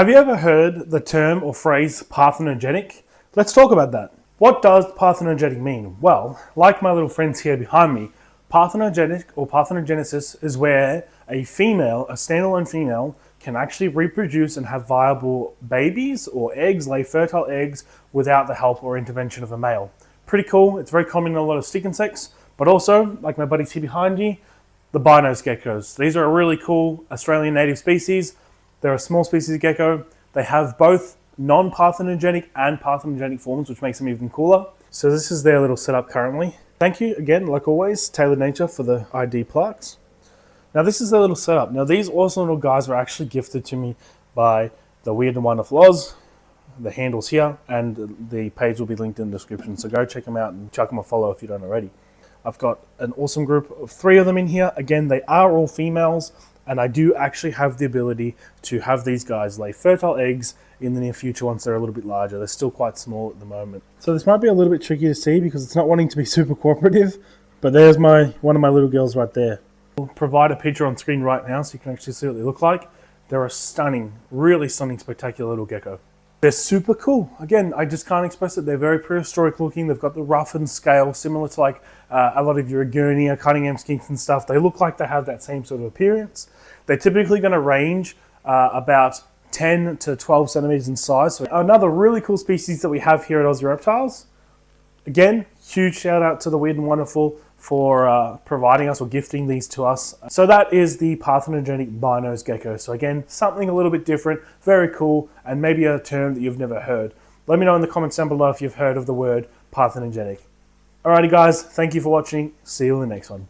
Have you ever heard the term or phrase parthenogenic? Let's talk about that. What does parthenogenic mean? Well, like my little friends here behind me, parthenogenic or parthenogenesis is where a female, a standalone female, can actually reproduce and have viable babies or eggs, lay fertile eggs without the help or intervention of a male. Pretty cool. It's very common in a lot of stick insects, but also, like my buddies here behind you, the Bynoe geckos. These are a really cool Australian native species. They're a small species of gecko. They have both non-parthenogenic and parthenogenic forms, which makes them even cooler. So this is their little setup currently. Thank you again, like always, Tailored Nature for the ID plaques. Now this is their little setup. Now these awesome little guys were actually gifted to me by the Weird and Wonderful Oz. The handle's here, and the page will be linked in the description. So go check them out and chuck them a follow if you don't already. I've got an awesome group of 3 of them in here. Again, they are all females, and I do actually have the ability to have these guys lay fertile eggs in the near future once they're a little bit larger. They're still quite small at the moment. So this might be a little bit tricky to see because it's not wanting to be super cooperative, but there's one of my little girls right there. I'll provide a picture on screen right now so you can actually see what they look like. They're a stunning, really stunning, spectacular little gecko. They're super cool. Again, I just can't express it. They're very prehistoric looking. They've got the roughened scale, similar to like a lot of your Agurnia, Cunningham skinks and stuff. They look like they have that same sort of appearance. They're typically going to range about 10 to 12 centimeters in size. So another really cool species that we have here at Aussie Reptiles. Again, huge shout out to the Weird and Wonderful for providing us or gifting these to us. So that is the parthenogenic Bynoe gecko. So again, something a little bit different, very cool, and maybe a term that you've never heard. Let me know in the comments down below if you've heard of the word parthenogenic. Alrighty guys, thank you for watching. See you in the next one.